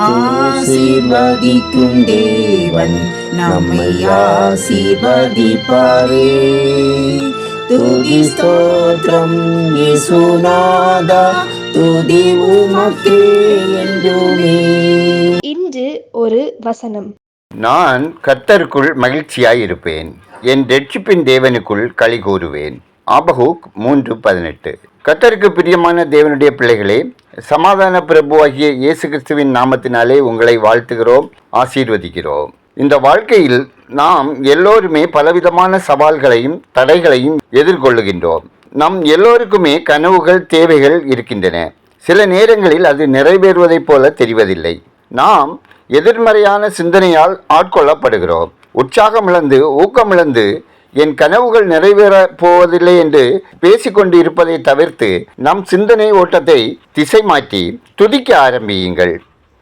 ஆசீர்வதிக்கும் தேவன் நம்மை ஆசீர்வதிப்பாரே. துதி ஸ்தோத்திரம் இயேசுநாதா, துதி உமக்கே என்றுமே. இன்று ஒரு வசனம். நான் கர்த்தருக்குள் மகிழ்ச்சியாயிருப்பேன், என் ரட்சிப்பின் தேவனுக்குள் களி கூறுவேன். ஆபகூக் 3:18. கர்த்தருக்கு பிரியமான தேவனுடைய பிள்ளைகளே, சமாதான பிரபுவாகிய இயேசு கிறிஸ்துவின் நாமத்தினாலே உங்களை வாழ்த்துகிறோம், ஆசீர்வதிக்கிறோம். இந்த வாழ்க்கையில் நாம் எல்லோருமே பலவிதமான சவால்களையும் தடைகளையும் எதிர்கொள்ளுகின்றோம். நம் எல்லோருக்குமே கனவுகள், தேவைகள் இருக்கின்றன. சில நேரங்களில் அது நிறைவேறுவதைப் போல தெரிவதில்லை. நாம் எதிர்மறையான சிந்தனையால் ஆட்கொள்ளப்படுகிறோம். உற்சாகமிழந்து ஊக்கமிழந்து என் கனவுகள் நிறைவேறப் போவதில்லை என்று பேசிக்கொண்டு இருப்பதை தவிர்த்து நம் சிந்தனை ஓட்டத்தை திசை மாற்றி துதிக்க ஆரம்பியுங்கள்.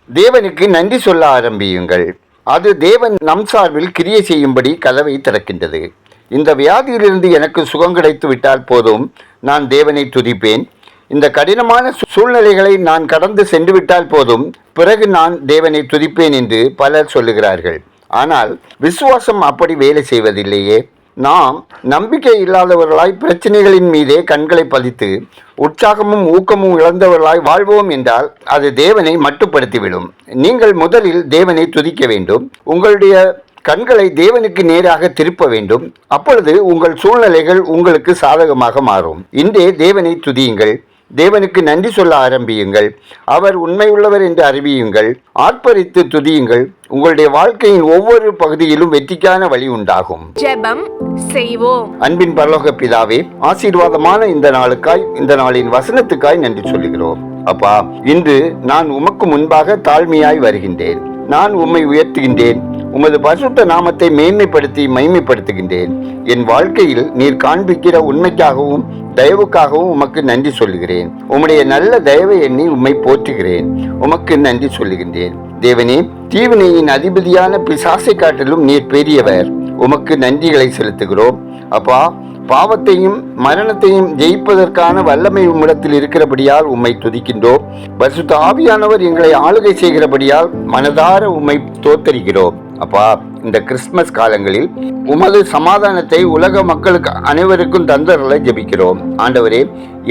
தேவனுக்கு நன்றி சொல்ல ஆரம்பியுங்கள். அது தேவன் நம் சார்பில் கிரியை செய்யும்படி கதவை திறக்கின்றது. இந்த வியாதியிலிருந்து எனக்கு சுகம் கிடைத்து விட்டால் போதும், நான் தேவனை துதிப்பேன். இந்த கடினமான சூழ்நிலைகளை நான் கடந்து சென்று விட்டால் போதும், பிறகு நான் தேவனை துதிப்பேன் என்று பலர் சொல்லுகிறார்கள். ஆனால் விசுவாசம் அப்படி வேலை செய்வதில்லையே. நாம் நம்பிக்கை இல்லாதவர்களாய் பிரச்சனைகளின் மீதே கண்களை பதித்து உற்சாகமும் ஊக்கமும் இழந்தவர்களாய் வாழ்வோம் என்றால் அது தேவனை மட்டுப்படுத்திவிடும். நீங்கள் முதலில் தேவனை துதிக்க வேண்டும். உங்களுடைய கண்களை தேவனுக்கு நேராக திருப்ப வேண்டும். அப்பொழுது உங்கள் சூழ்நிலைகள் உங்களுக்கு சாதகமாக மாறும். இன்றே தேவனை துதியுங்கள். தேவனுக்கு நன்றி சொல்ல ஆரம்பியுங்கள். அவர் உண்மையுள்ளவர் என்று அறிவியுங்கள். ஆர்ப்பரித்து துதியுங்கள். உங்களுடைய வாழ்க்கையின் ஒவ்வொரு பகுதியிலும் வெற்றிக்கான வழி உண்டாகும். ஜெபம் செய்வோம். அன்பின் பரலோக பிதாவே, ஆசீர்வாதமான இந்த நாளுக்காய், இந்த நாளின் வசனத்துக்காய் நன்றி சொல்லுகிறோம். அப்பா, இன்று நான் உமக்கு முன்பாக தாழ்மையாய் வருகின்றேன். நான் உம்மை உயர்த்துகின்றேன். உமது பரிசுத்த நாமத்தை மேன்மைப்படுத்தி மைமைப்படுத்துகின்றேன். என் வாழ்க்கையில் நீர் காண்பிக்கிற உண்மைக்காகவும் தயவுக்காகவும் உமக்கு நன்றி சொல்லுகிறேன். உம்முடைய நல்ல தயவை எண்ணி உம்மை போற்றுகிறேன். உமக்கு நன்றி சொல்லுகின்றேன். தேவனே, தீவினையின் அதிபதியான பிசாசை காட்டிலும் நீர் பெரியவர். உமக்கு நன்றிகளை செலுத்துகிறோம். அப்பா, பாவத்தையும் மரணத்தையும் ஜெயிப்பதற்கான வல்லமை உம்மிடத்தில் இருக்கிறபடியால் உம்மை துதிக்கின்றோம். பரிசுத்த ஆவியானவர் எங்களை ஆளுகை செய்கிறபடியால் மனதார உம்மை தோத்தரிக்கிறோம். அப்பா, இந்த கிறிஸ்துமஸ் காலங்களில் உமது சமாதானத்தை உலக மக்களுக்கு அனைவருக்கும் தந்தரலை ஜெபிக்கிறோம். ஆண்டவரே,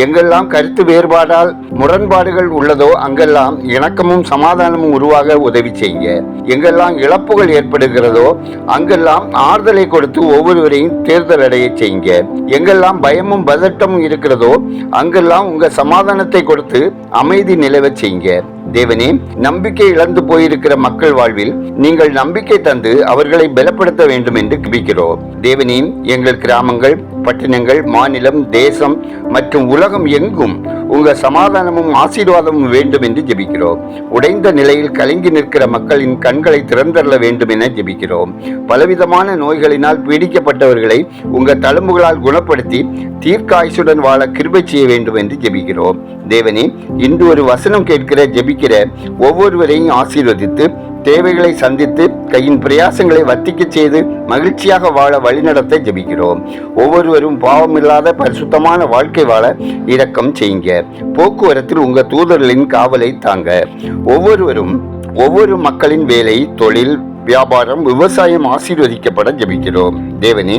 எங்கெல்லாம் கருத்து வேறுபாடால் முரண்பாடுகள் உள்ளதோ அங்கெல்லாம் இணக்கமும் சமாதானமும் உருவாக உதவி செய்யுங்க. எங்கெல்லாம் இழப்புகள் ஏற்படுகிறதோ அங்கெல்லாம் ஆறுதலை கொடுத்து ஒவ்வொருவரையும் தேர்தல் அடைய செய்யுங்க. எங்கெல்லாம் பயமும் பதட்டமும் இருக்கிறதோ அங்கெல்லாம் உங்க சமாதானத்தை கொடுத்து அமைதி நிலவ செய்யுங்க. தேவனே, நம்பிக்கை இழந்து போயிருக்கிற மக்கள் வாழ்வில் நீங்கள் நம்பிக்கை தந்து அவர்களை பலப்படுத்த வேண்டும் என்று கிபிக்கிறோம். தேவனே, எங்கள் கிராமங்கள், பட்டினங்கள், மாநிலம், தேசம் மற்றும் உலகம் எங்கும் உங்க சமாதானமும் ஆசீர்வாதமும் வேண்டும் என்று ஜெபிக்கிறோம். உடைந்த நிலையில் கலங்கி நிற்கிற மக்களின் கண்களை திறந்தள்ள வேண்டும் என ஜெபிக்கிறோம். பலவிதமான நோய்களினால் பீடிக்கப்பட்டவர்களை உங்க தழும்புகளால் குணப்படுத்தி தீர்க்காயுசுடன் வாழ கிருபை செய்ய வேண்டும் என்று ஜெபிக்கிறோம். தேவனே, இன்று ஒரு வசனம் கேட்கிற ஜெபிக்கிற ஒவ்வொருவரையும் ஆசீர்வதித்து தேவைகளை சந்தித்து கையின் பிரயாசங்களை வர்த்திக்க செய்து மகிழ்ச்சியாக வாழ வழிநடத்த ஜெபிக்கிறோம். ஒவ்வொருவரும் பாவமில்லாத பரிசுத்தமான வாழ்க்கை வாழ இரக்கம் செய்யுங்க. போக்குவரத்தில் உங்க தூதர்களின் காவலை தாங்க. ஒவ்வொரு மக்களின் வேலை, தொழில், வியாபாரம், விவசாயம் ஆசீர்வதிக்கப்பட ஜெபிக்கிறோம். தேவனே,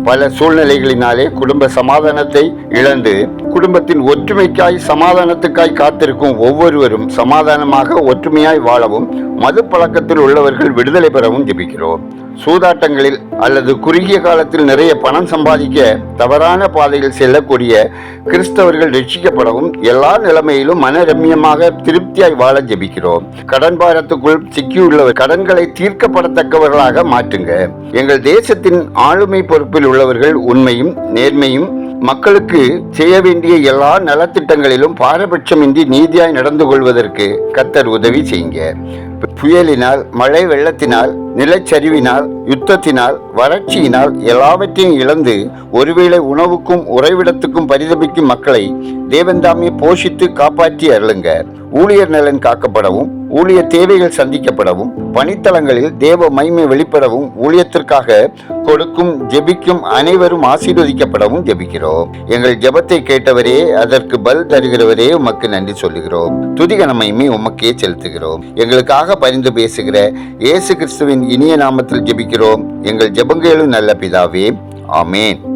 பல சூழ்நிலைகளினாலே குடும்ப சமாதானத்தை இழந்து குடும்பத்தின் ஒற்றுமைக்காய் சமாதானத்துக்காய் காத்திருக்கும் ஒவ்வொருவரும் சமாதானமாக ஒற்றுமையாய் வாழவும் மது பழக்கத்தில் உள்ளவர்கள் விடுதலை பெறவும் ஜெபிக்கிறோம். சூதாட்டங்களில் அல்லது குறுகிய காலத்தில் நிறைய பணம் சம்பாதிக்க தவறான பாதையில் செல்லக்கூடிய கிறிஸ்தவர்கள் ரட்சிக்கப்படவும் எல்லா நிலைமையிலும் மனரம்யமாக திருப்தியாய் வாழ ஜெபிக்கிறோம். கடன் பாரத்துக்குள் சிக்கியுள்ளவர் கடன்களை தீர்க்கப்படத்தக்கவர்களாக மாற்றுங்க. எங்கள் தேசத்தின் ஆளுமை பொறுப்பில் உள்ளவர்கள் உண்மையும் நேர்மையும் மக்களுக்கு செய்ய வேண்டிய எல்லா நலத்திட்டங்களிலும் பாரபட்சமின்றி நீதியாய் நடந்து கொள்வதற்கு கர்த்தர் உதவி செய்யுங்க. புயலினால், மழை வெள்ளத்தினால், நிலச்சரிவினால், யுத்தத்தினால், வறட்சியினால் எல்லாவற்றையும் இழந்து ஒருவேளை உணவுக்கும் உறைவிடத்துக்கும் பரிதபிக்கும் மக்களை தேவன்தாமே போஷித்து காப்பாற்றி அருளுங்க. ஊழியர் நலன் காக்கப்படவும் ஊழிய தேவைகள் சந்திக்கப்படவும், பணித்தளங்களில் தேவ மகிமை வெளிப்படவும், ஊழியத்திற்காக கொடுக்கும் ஜெபிக்கும் அனைவரும் ஆசீர்வதிக்கப்படவும் ஜெபிக்கிறோம். எங்கள் ஜெபத்தை கேட்டவரே, அதற்கு பதில் தருகிறவரே, உமக்கு நன்றி சொல்லுகிறோம். துதிகன மகிமை உமக்கே செலுத்துகிறோம். எங்களுக்காக பரிந்து பேசுகிற இயேசு கிறிஸ்துவின் இனிய நாமத்தில் ஜெபிக்கிறோம். எங்கள் ஜெபங்களும் நல்ல பிதாவே, ஆமேன்.